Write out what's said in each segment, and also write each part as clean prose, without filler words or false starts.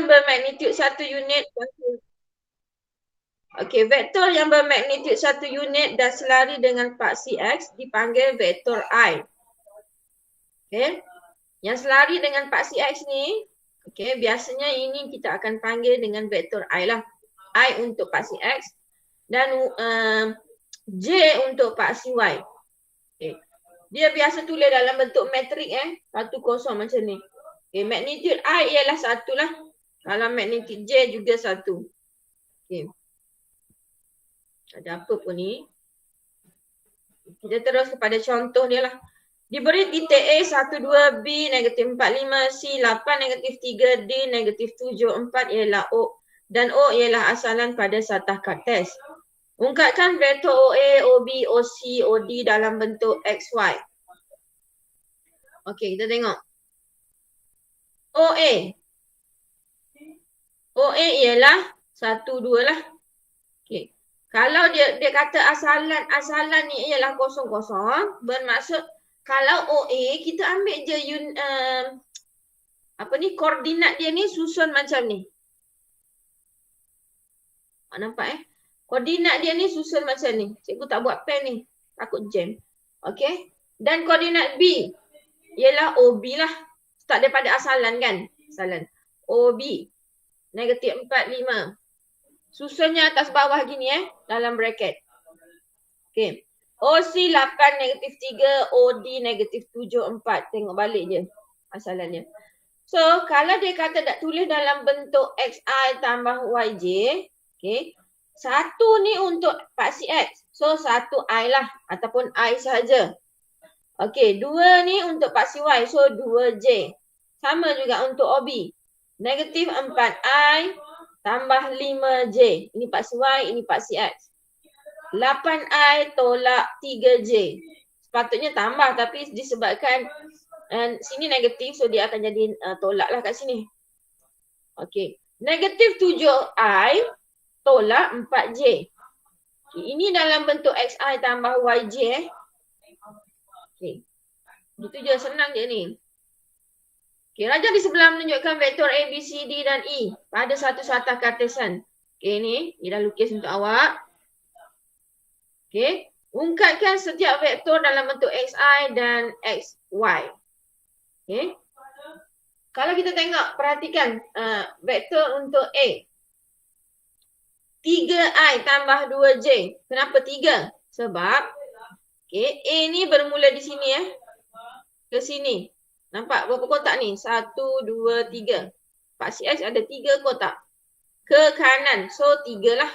yang bermagnitude 1 unit. Okey, vektor yang bermagnitude 1 unit dan selari dengan paksi X dipanggil vektor I. Okey. Yang selari dengan paksi X ni, okey, biasanya ini kita akan panggil dengan vektor I lah. I untuk paksi X dan J untuk paksi Y. Okay. Dia biasa tulis dalam bentuk matrik 1, 0 macam ni. Okay. Magnitude I ialah 1 lah. Kalau magnitude J juga 1. Okay. Ada apa pun ni. Kita terus kepada contoh dia lah. Diberi titik A 1, 2, B negatif 4, 5, C 8, negatif 3, D negatif 7, 4 ialah O. Dan O ialah asalan pada satah kartes. Ungkapkan vektor OA, OB, OC, OD dalam bentuk XY. Okey, kita tengok. OA. OA ialah 1, 2 lah. Okey. Kalau dia kata asalan ni ialah 0, 0, bermaksud kalau OA kita ambil je koordinat dia ni susun macam ni. Nampak koordinat dia ni susun macam ni. Cikgu tak buat pen ni. Takut jam. Okey. Dan koordinat B ialah OB lah. Start daripada asalan kan? Asalan. OB. Negatif 4, 5. Susunnya atas bawah gini dalam bracket. Okey. OC 8, negatif 3. OD negatif 7, 4. Tengok balik je asalannya. So, kalau dia kata tak tulis dalam bentuk XI tambah YJ. Okey. 1 ni untuk paksi X. So 1 I lah. Ataupun I sahaja. Okey. 2 ni untuk paksi Y. So 2J. Sama juga untuk OB. Negatif 4 I tambah 5J. Ini paksi Y. Ini paksi X. 8 I tolak 3J. Sepatutnya tambah. Tapi disebabkan sini negatif. So dia akan jadi tolak lah kat sini. Okey. Negatif 7 I tolak 4J. Okay, ini dalam bentuk XI tambah YJ. Okay. Itu je, senang je ni. Okay, raja di sebelah menunjukkan vektor A, B, C, D dan E pada satu satah kartesan. Okay, ni dah lukis untuk awak. Okay. Ungkapkan setiap vektor dalam bentuk XI dan XY. Okay. Kalau kita tengok, perhatikan vektor untuk A. 3I tambah 2J. Kenapa 3? Sebab A ni bermula di sini ke sini. Nampak berapa kotak ni? 1, 2, 3. Paksi X ada 3 kotak. Ke kanan. So 3 lah.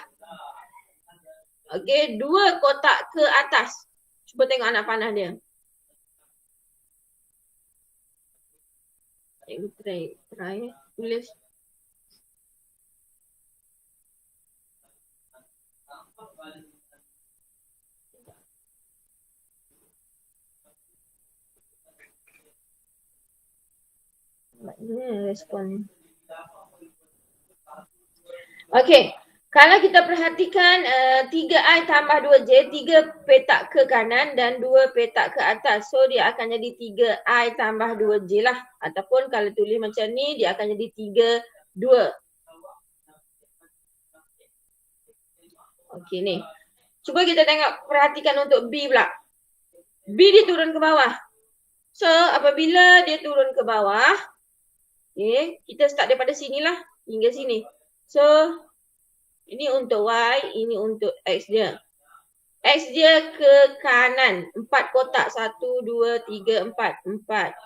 Okey, 2 kotak ke atas. Cuba tengok anak panah dia. Cikgu try tulis. Respon. Okey. Kalau kita perhatikan 3I tambah 2J, 3 petak ke kanan dan 2 petak ke atas. So dia akan jadi 3I tambah 2J lah. Ataupun kalau tulis macam ni, dia akan jadi 3, 2. Okey ni. Cuba kita tengok, perhatikan untuk B pula. B dia turun ke bawah. So apabila dia turun ke bawah, okay, kita start daripada sinilah hingga sini. So ini untuk Y, ini untuk X dia. X dia ke kanan, 4 kotak. 1, 2, 3, 4. 4.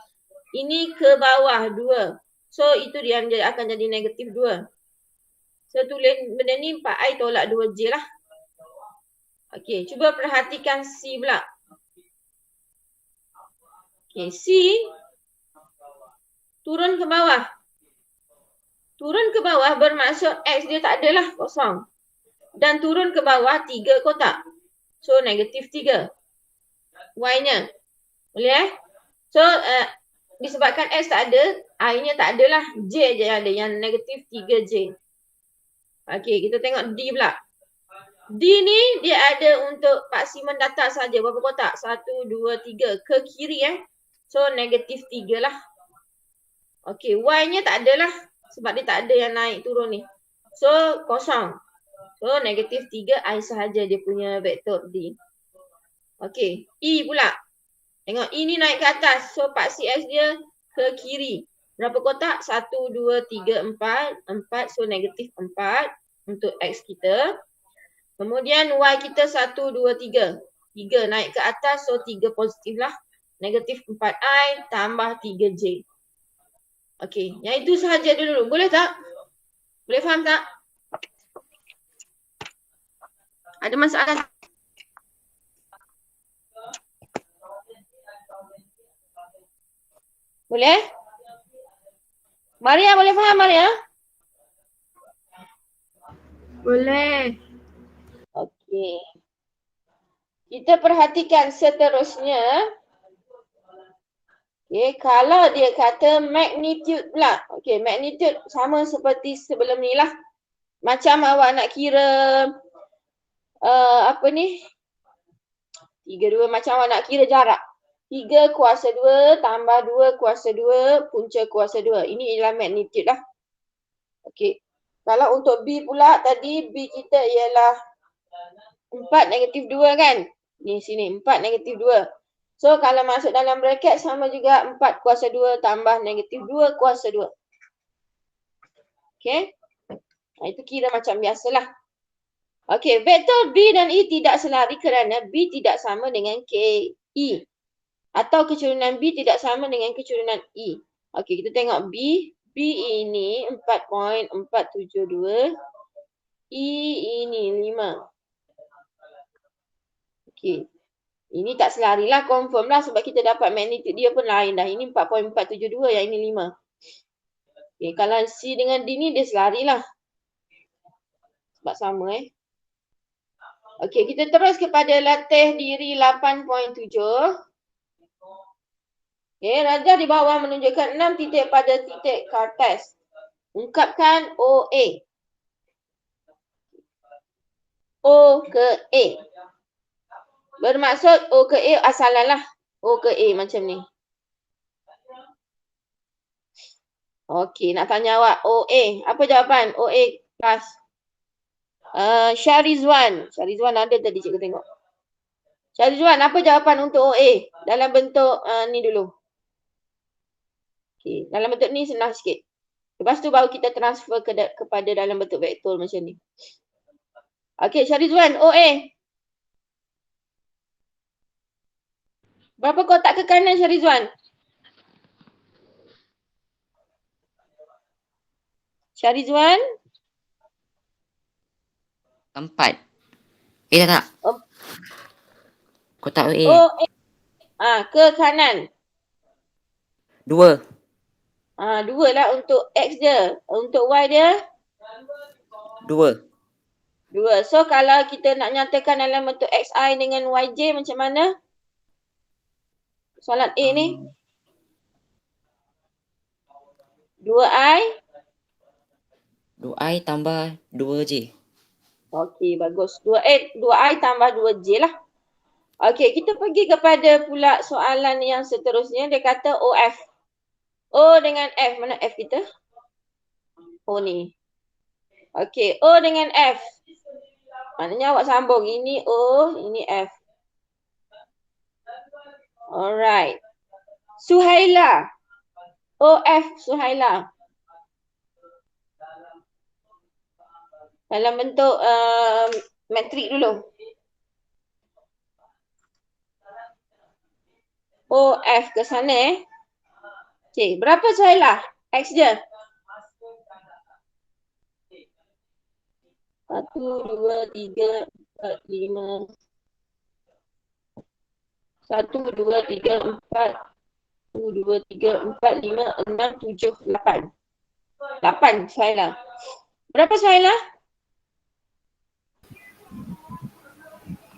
Ini ke bawah, 2. So itu dia akan jadi negatif 2. So tulis benda ni 4I tolak 2J lah. Okey, cuba perhatikan C pula. Okey, C turun ke bawah. Turun ke bawah bermaksud X dia tak adalah kosong. Dan turun ke bawah 3 kotak. So negatif 3. Y-nya. Boleh So disebabkan X tak ada, I-nya tak adalah. J je ada yang negatif 3J. Okey, kita tengok D pula. D ni dia ada untuk paksi mendatar saja. Berapa kotak? 1, 2, 3. Ke kiri So negatif 3 lah. Okey, Y-nya tak adalah. Sebab dia tak ada yang naik turun ni. So, kosong. So, negatif 3i sahaja dia punya vektor D. Okey, E pula. Tengok, E ni naik ke atas. So, paksi X dia ke kiri. Berapa kotak? 1, 2, 3, 4. 4, so negatif 4 untuk X kita. Kemudian Y kita 1, 2, 3. 3 naik ke atas, so 3 positif lah. Negatif 4i tambah 3J. Okey, yang itu sahaja dulu. Boleh tak? Boleh faham tak? Ada masalah? Boleh? Maria boleh faham, Maria? Boleh. Okey. Kita perhatikan seterusnya. Okey, kalau dia kata magnitude pula. Okey, magnitude sama seperti sebelum ni lah. Macam awak nak kira apa ni? 3, 2 macam awak nak kira jarak. 3 kuasa 2 tambah 2 kuasa 2 punca kuasa 2. Ini ialah magnitude lah. Okey. Kalau untuk B pula tadi B kita ialah 4 negatif 2 kan? Ni sini 4 negatif 2. So kalau masuk dalam bracket sama juga 4 kuasa 2 tambah negatif 2 kuasa 2. Okey. Itu kira macam biasalah. Okey, vektor B dan E tidak selari kerana B tidak sama dengan KE. Atau kecurunan B tidak sama dengan kecurunan E. Okey, kita tengok B. B ini 4.472. E ini 5. Okey. Ini tak selari lah, confirm lah sebab kita dapat magnitude dia pun lain dah. Ini 4.472, yang ini 5. Okey, kalau C dengan D ni dia selari lah. Sebab sama Okey, kita terus kepada latih diri 8.7. Okey, rajah di bawah menunjukkan 6 titik pada titik kartes. Ungkapkan OA. O ke A. Bermaksud O ke A asalan lah. O ke A macam ni. Okey, nak tanya awak. OA. Apa jawapan? OA kelas. Syarizwan. Syarizwan ada tadi cikgu tengok. Syarizwan, apa jawapan untuk OA? Dalam bentuk ni dulu. Okey, dalam bentuk ni senang sikit. Lepas tu baru kita transfer kepada dalam bentuk vektor macam ni. Okey, Syarizwan, OA. Berapa kotak ke kanan, Syarizwan? Syarizwan? 4. Tak. Kotak A. OA. Ke kanan. 2. 2 lah untuk X dia. Untuk Y dia? 2. 2. So kalau kita nak nyatakan dalam bentuk XI dengan YJ macam mana? Soalan A ni. 2I. 2i tambah 2j. Okey, bagus. 2I tambah 2J lah. Okey, kita pergi kepada pula soalan yang seterusnya. Dia kata OF. O dengan F. Mana F kita? O ni. Okey, O dengan F. Maknanya awak sambung. Ini O, ini F. Alright. Suhaila. OF Suhaila. Dalam bentuk matrik dulu. OF ke sana Okey, berapa Suhaila? X dia. 1, 2, 3, 4, 5. 1, 2, 3, 4. 1, 2, 3, 4, 5, 6, 7, 8. 8 Suhaila. Berapa Suhaila?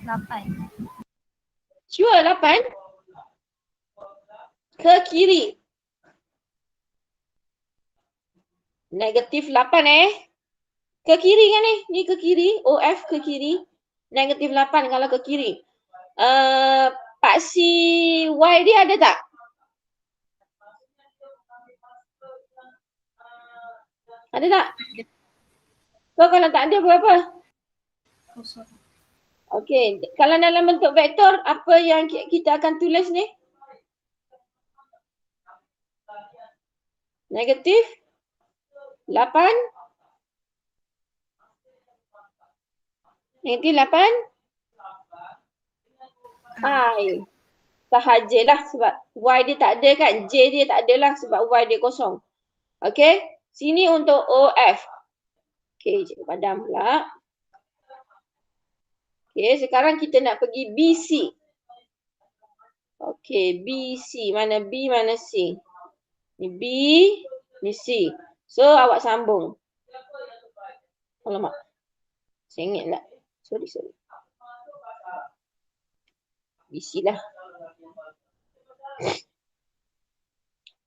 8. Sure 8? Ke kiri. Negatif 8 Ke kiri kan ni? Ni ke kiri. OF ke kiri. Negatif 8 kalau ke kiri. Paksi Y dia ada tak? Ada tak? So kalau tak ada berapa? Kosong. Okey, kalau dalam bentuk vektor, apa yang kita akan tulis ni? Negatif 8. Negatif 8. I. Sahajalah sebab Y dia tak ada kan. J dia tak ada lah sebab Y dia kosong. Okey, sini untuk OF. Okey, cikgu padam pula. Okey, sekarang kita nak pergi BC. Okey, BC. Mana B, mana C? Ni B, ni C. So, awak sambung. Alamak. Saya ingat tak? Sorry. BC lah.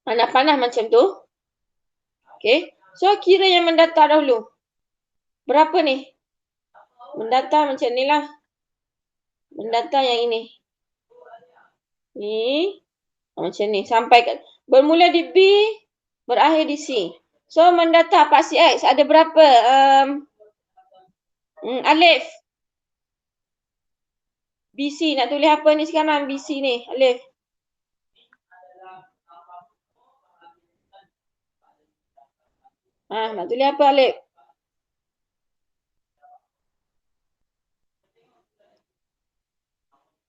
Panah-panah macam tu. Okey. So, kira yang mendatar dahulu. Berapa ni? Mendatar macam ni lah. Mendatar yang ini. Ni. Macam ni. Sampai kat. Bermula di B. Berakhir di C. So, mendatar paksi X ada berapa? Alif. BC. Nak tulis apa ni sekarang? BC ni. Alif. Nak tulis apa Alif?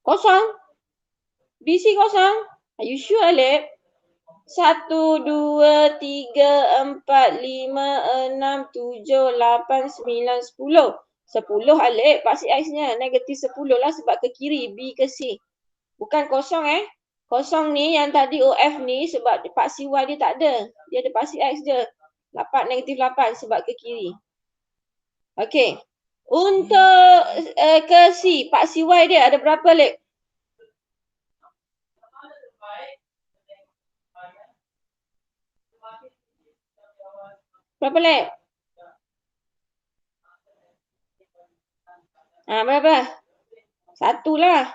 Kosong. BC kosong. Are you sure Alif? 1, 2, 3, 4, 5, 6, 7, 8, 9, 10. 10 Alif. Paksi X-nya negatif 10 lah sebab ke kiri. B ke C. Bukan kosong Kosong ni yang tadi OF ni sebab paksi Y dia tak ada. Dia ada paksi X je. 8 negatif 8 sebab ke kiri. Okey. Untuk ke C, paksi Y dia ada berapa Lek? Berapa Lek? Berapa? 1 lah.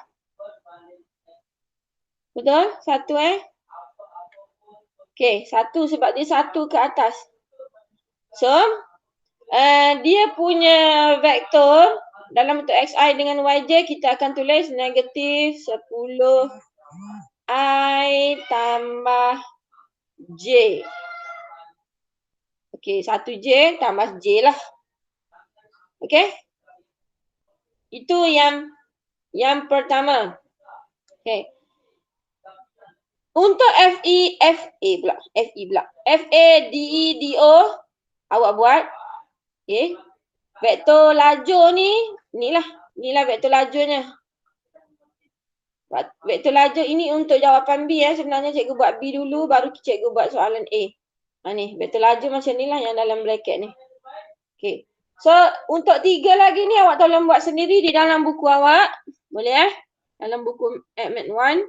Betul? 1 Okey, 1 sebab dia 1 ke atas. So, dia punya vektor dalam bentuk xi dengan yj kita akan tulis negatif 10 I tambah j. Okey, 1j tambah j lah. Okey? Itu yang pertama. Okey. Untuk FE pula. FA, DE, DO awak buat. Okey. Vektor lajur ni lah vektor lajurnya. Vektor lajur ini untuk jawapan B sebenarnya cikgu buat B dulu baru cikgu buat soalan A. Ni vektor lajur macam ni lah yang dalam bracket ni. Okey. So untuk 3 lagi ni awak tolong buat sendiri di dalam buku awak. Boleh dalam buku Admat 1.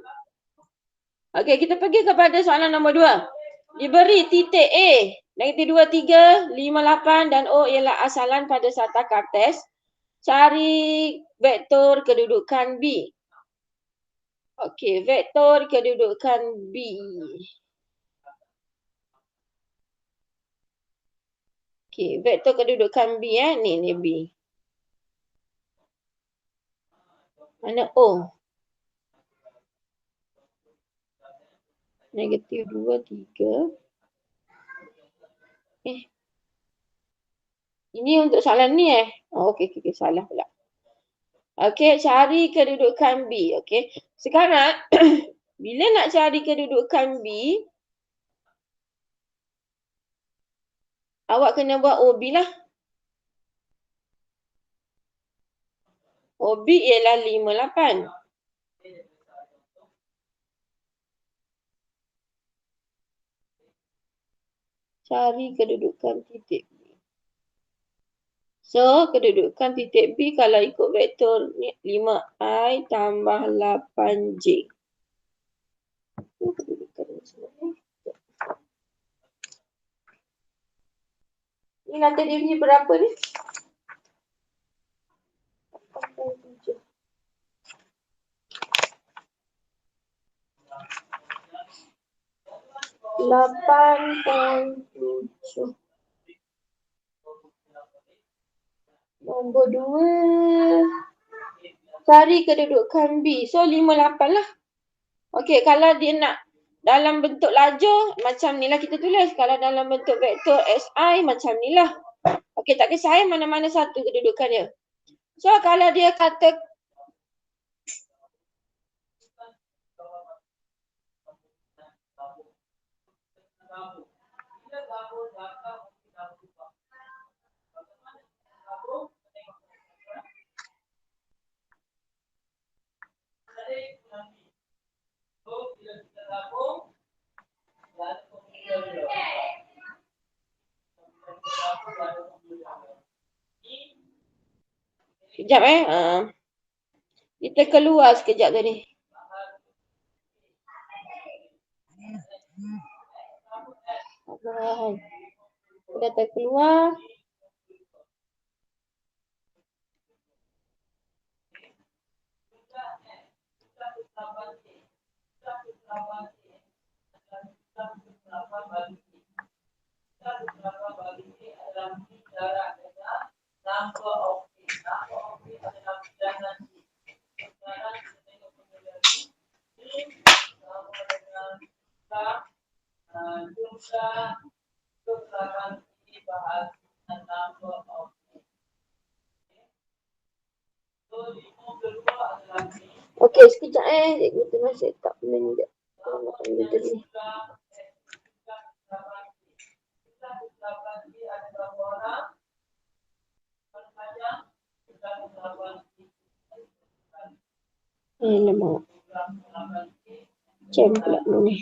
Okey, kita pergi kepada soalan nombor 2. Diberi titik A, negatif 2, 3, 5, 8 dan O ialah asalan pada sarta kartes. Cari vektor kedudukan B. Okey, vektor kedudukan B. Okey, vektor kedudukan B ni B. Mana O? Negatif 2, 3. Ini untuk soalan ni okey, salah pula. Okey, cari kedudukan B. Okey. Sekarang bila nak cari kedudukan B, awak kena buat OB lah. OB ialah 5, 8. Cari kedudukan titik B. So, kedudukan titik B kalau ikut vektor ni 5I tambah 8J. Ni nanti dia punya berapa ni? 8.7. Nombor 2. Cari kedudukan B. So 58 lah. Okey, kalau dia nak dalam bentuk lajur, macam ni lah kita tulis. Kalau dalam bentuk vektor SI, macam ni lah. Okey, tak kisah mana-mana satu kedudukan dia. So, kalau dia kata sekejap kita keluar sekejap tadi. Dah terkeluar. Okey, sekejap cikgu tengah set up benda ni jap. Alamak. Jam pula benda ni.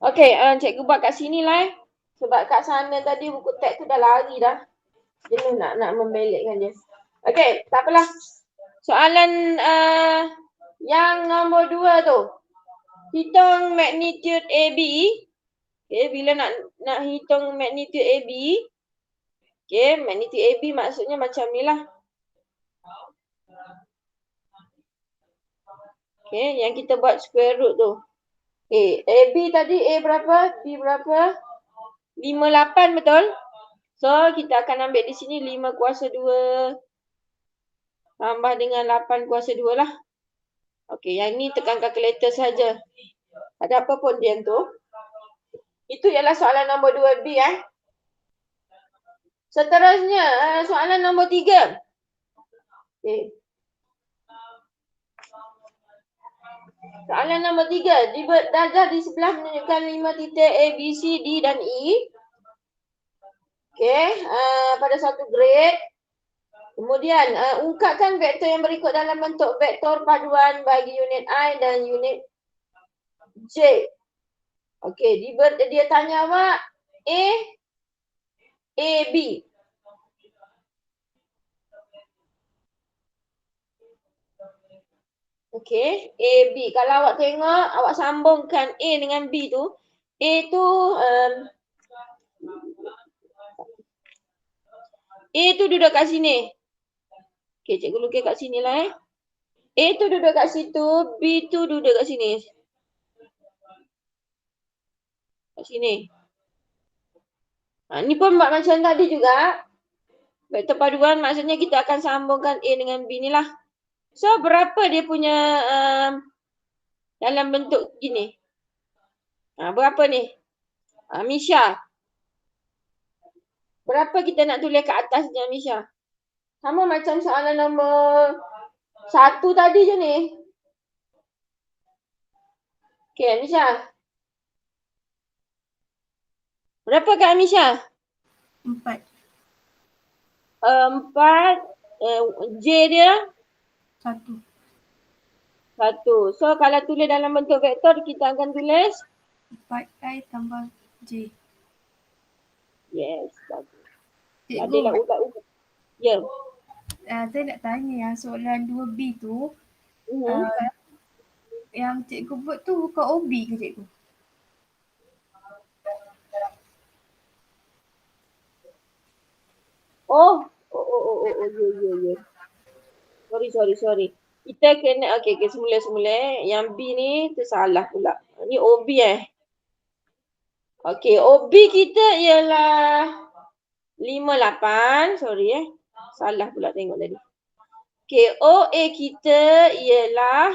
Okey, cikgu buat kat sini lah sebab kat sana tadi buku teks tu dah lari dah. Jenuh nak membelekkan dia. Okey, tak apalah. Soalan yang nombor 2 tu. Hitung magnitude AB. Okey, bila nak hitung magnitude AB. Okey, magnitude AB maksudnya macam ni lah. Okey, yang kita buat square root tu. Okay, AB tadi A berapa? B berapa? 58 betul? So, kita akan ambil di sini 5 kuasa 2 tambah dengan 8 kuasa 2 lah. Okey, yang ni tekan kalkulator saja. Ada apa pun dia tu. Itu ialah soalan nombor 2B Seterusnya, soalan nombor 3. Okey. Soalan nombor 3. Darjah di sebelah menunjukkan 5 titik A, B, C, D dan E. Okey, pada satu grade. Kemudian, ungkapkan vektor yang berikut dalam bentuk vektor paduan bagi unit I dan unit J. Okey, dia tanya awak A, B. Okey, A, B. Kalau awak tengok, awak sambungkan A dengan B tu. A tu A tu duduk kat sini. Okey, cikgu lukis kat sini lah A tu duduk kat situ, B tu duduk kat sini. Kat sini. Ni pun buat macam tadi juga. Vektor paduan maksudnya kita akan sambungkan A dengan B ni lah. So, berapa dia punya dalam bentuk gini? Berapa ni? Misha. Berapa kita nak tulis kat atasnya, Misha? Sama macam soalan nombor 1 tadi je ni. Okay, Misha. Berapa Kak Misha? 4. 4. J dia? 1. 1. So, kalau tulis dalam bentuk vektor, kita akan tulis 4I tambah J. Yes, bagus. Cikgu, Adalah ubat-ubat. Ya. saya nak tanya yang soalan 2B tu, yang cikgu buat tu bukan OB ke cikgu? Ya. Sorry. Kita kena, okay, semula. Yang B ni tersalah pula. Ni OB Okay, OB kita ialah 58. Sorry Salah pula tengok tadi. Okay, OA kita ialah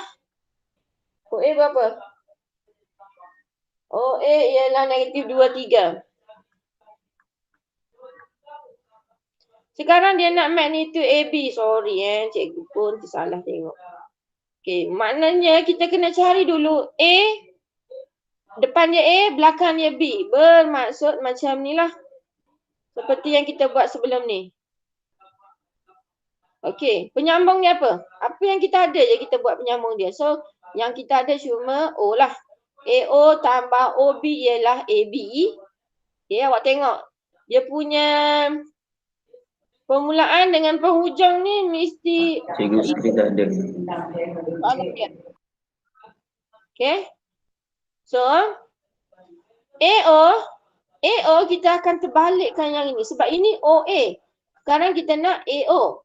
OA berapa? OA ialah -23. Sekarang dia nak magnitude AB. Sorry cikgu pun tersalah tengok. Okay, maknanya kita kena cari dulu A, depannya A, belakangnya B. Bermaksud macam ni lah. Seperti yang kita buat sebelum ni. Okay, penyambung ni apa? Apa yang kita ada je kita buat penyambung dia. So, yang kita ada cuma O lah. AO tambah OB ialah AB. Okay, awak tengok. Dia punya permulaan dengan penghujung ni mesti Cikgu skrin tak ada. Okay. So, AO kita akan terbalikkan yang ini. Sebab ini OA. Sekarang kita nak AO.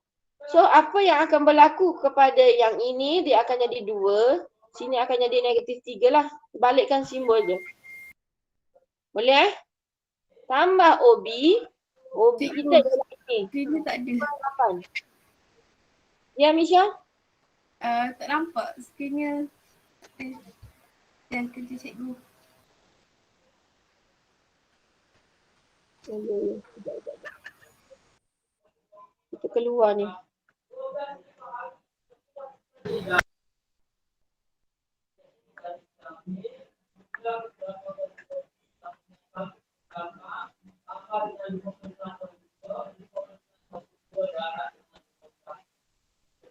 So, apa yang akan berlaku kepada yang ini, dia akan jadi 2. Sini akan jadi -3 lah. Balikkan simbol je. Boleh Tambah OB. OB kita adalah ini. Sini tak ada. 8. Ya, Misha? Tak nampak skrinnya. Yang kerja cikgu. Sekejap. Kita keluar ni.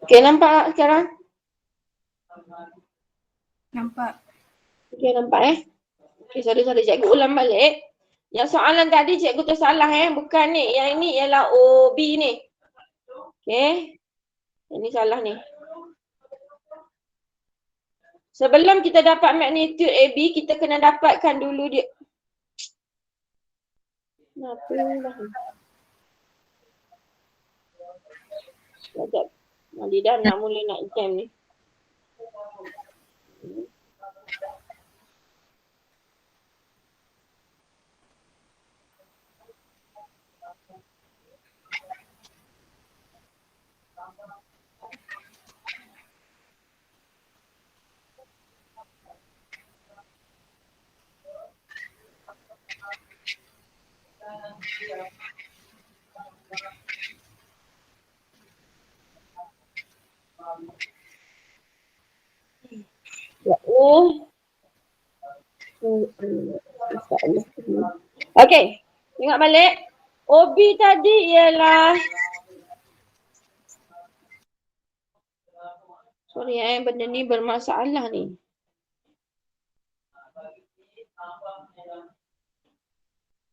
Okay, nampak sekarang? Nampak. Okay, nampak Okay, sorry. Cikgu ulang balik. Yang soalan tadi cikgu tersalah Bukan ni. Yang ini ialah OB ni. Okay. Ini salah ni. Sebelum kita dapat magnitude AB, kita kena dapatkan dulu dia. Kenapa lah? Sekejap. Lidah nak mula nak jam ni. Okay, tengok balik. OB tadi ialah sorry benda ni bermasalah ni.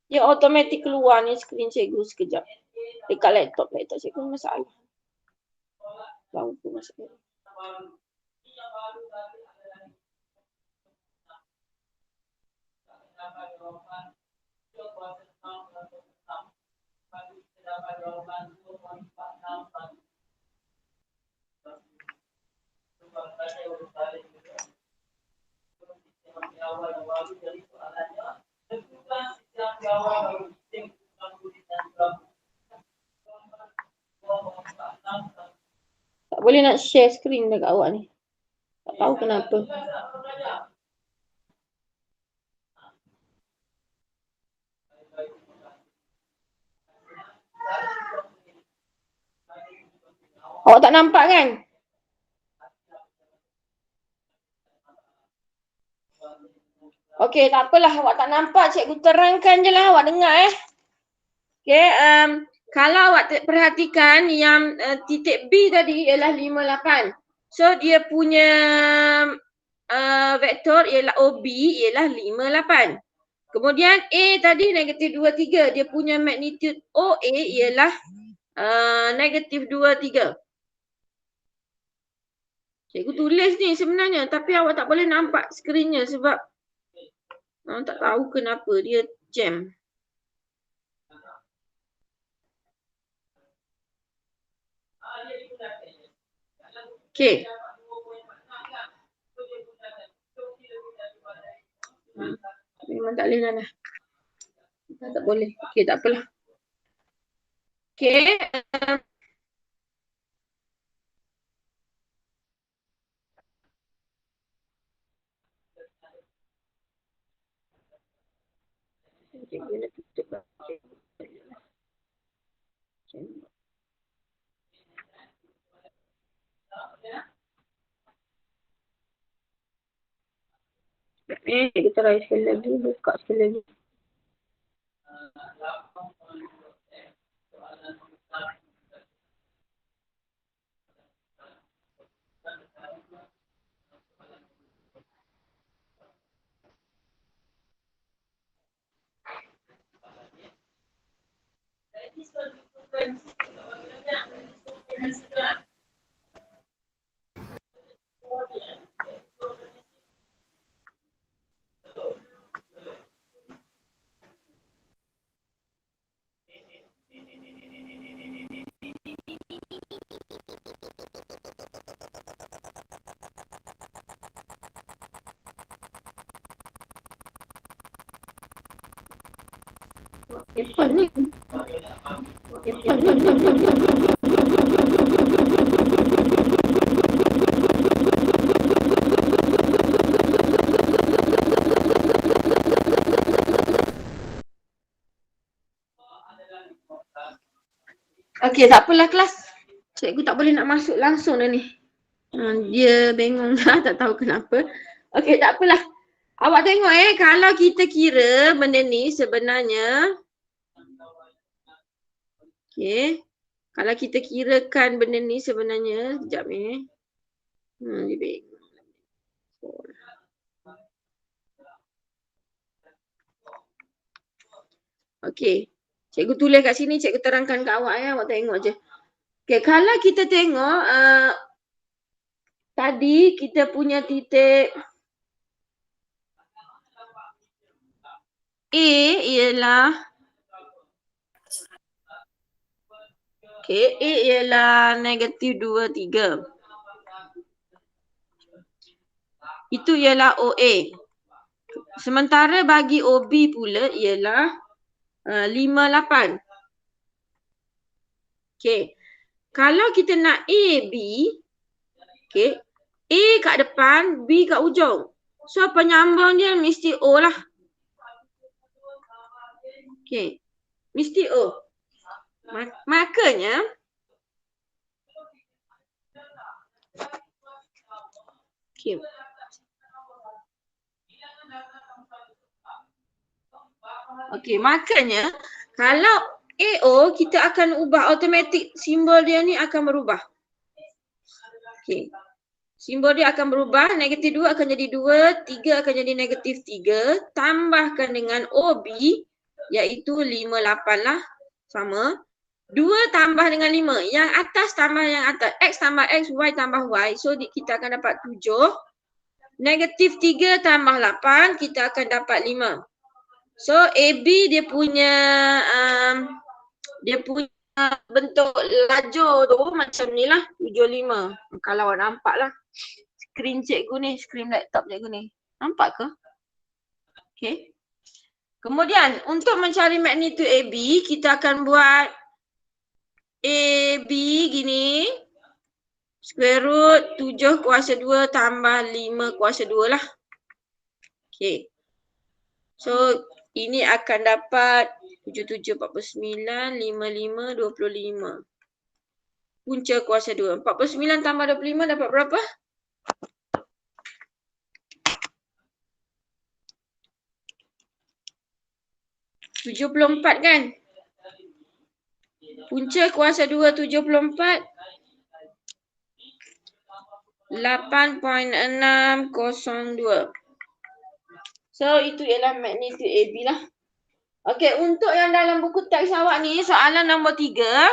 Dia automatik keluar ni skrin cikgu sekejap. Dekat laptop cikgu masalah. Lampu masalah. Tak boleh nak share skrin dekat awak ni. Tak tahu kenapa. Awak tak nampak kan? Okey, tak apalah. Awak tak nampak, cikgu terangkan je lah. Awak dengar Okey, kalau awak perhatikan yang titik B tadi ialah 58. So, dia punya vektor ialah OB ialah 5, 8. Kemudian A tadi negatif 2, 3. Dia punya magnitude OA ialah negatif 2, 3. Cikgu tulis ni sebenarnya tapi awak tak boleh nampak skrinnya sebab tak tahu kenapa dia jam. Okey. Memang tak boleh lah. Tak boleh. Okey, tak apalah. Okey. Cikgu nak tutup lah. Kita try sekali lagi. Buka sekali lagi. Apa ni? Okey, tak apalah kelas. Cikgu tak boleh nak masuk langsung dah ni. Dia bengong dah, tak tahu kenapa. Okey, tak apalah. Awak tengok kalau kita kira benda ni sebenarnya. Okey. Kalau kita kirakan benda ni sebenarnya, sekejap dia bengong. Okey. Cikgu tulis kat sini, cikgu terangkan kat awak awak tengok je. Okey, kalau kita tengok tadi kita punya titik A ialah A ialah negatif 2, 3. Itu ialah OA. Sementara bagi OB pula ialah 5, 8. Okey. Kalau kita nak AB, okey, A kat depan, B kat ujung. So penyambung dia mesti O lah. Okey. Mesti O. Makanya okey. Okey, makanya kalau AO kita akan ubah automatik simbol dia ni akan berubah. Okey. Simbol dia akan berubah, negatif 2 akan jadi 2, 3 akan jadi negatif 3, tambahkan dengan OB iaitu 5, 8 lah, sama. 2 tambah dengan 5, yang atas tambah yang atas, X tambah X, Y tambah Y, so kita akan dapat 7. Negatif 3 tambah 8, kita akan dapat 5. So AB dia punya bentuk lajur tu macam ni lah, 75. Kalau awak nampak lah skrin cikgu ni, skrin laptop cikgu ni. Nampak ke? Okay. Kemudian untuk mencari magnitude AB, kita akan buat AB gini. Square root 7 kuasa 2 tambah 5 kuasa 2 lah. Okay. So ini akan dapat 77, 49, 55, 25. Punca kuasa 2. 49 tambah 25 dapat berapa? 74 kan? Punca kuasa 2 74. 8.602. So itu ialah magnitude AB lah. Okey, untuk yang dalam buku teks awak ni, soalan nombor 3.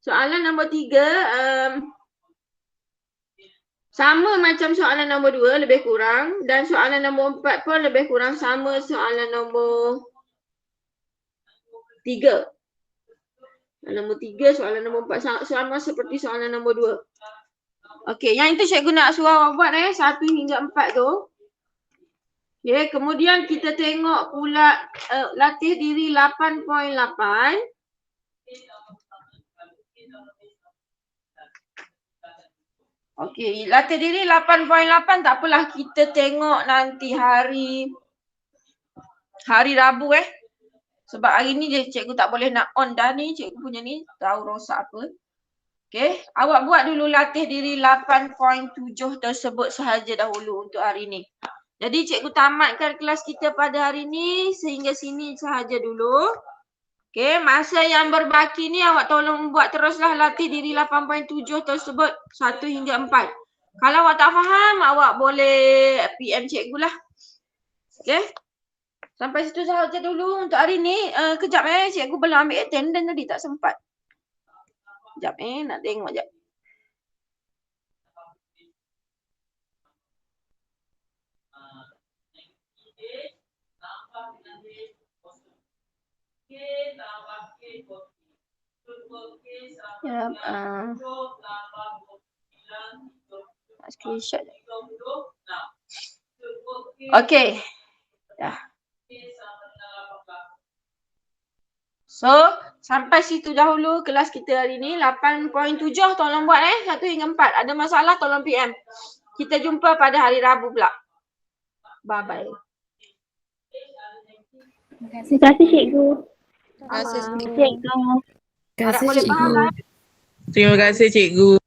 Soalan nombor 3 sama macam soalan nombor 2 lebih kurang, dan soalan nombor 4 pun lebih kurang sama soalan nombor 3. Nombor 3, soalan nombor 4 sama seperti soalan nombor 2. Okey, yang itu cikgu nak suruh awak buat 1 hingga 4 tu. Okey, kemudian kita tengok pula latih diri 8.8. Okey, latih diri 8.8 tak apalah, kita tengok nanti hari Rabu Sebab hari ni cikgu tak boleh nak on dah ni, cikgu punya ni tahu rosak apa. Okey, awak buat dulu latih diri 8.7 tersebut sahaja dahulu untuk hari ni. Jadi cikgu tamatkan kelas kita pada hari ni sehingga sini sahaja dulu. Okey, masa yang berbaki ni awak tolong buat teruslah latih diri 8.7 tersebut 1 hingga 4. Kalau awak tak faham, awak boleh PM cikgu lah. Okey. Sampai situ sahaja dulu untuk hari ni. Kejap cikgu belum ambil attendance tadi, tak sempat. Kejap nak tengok jap. Screenshot. Okey. Dah. So, sampai situ dahulu kelas kita hari ni. 8.7 tolong buat 1 hingga 4. Ada masalah tolong PM. Kita jumpa pada hari Rabu pula. Bye-bye. Terima kasih cikgu. Terima kasih Sama. cikgu. Harap boleh faham lah. Terima kasih cikgu.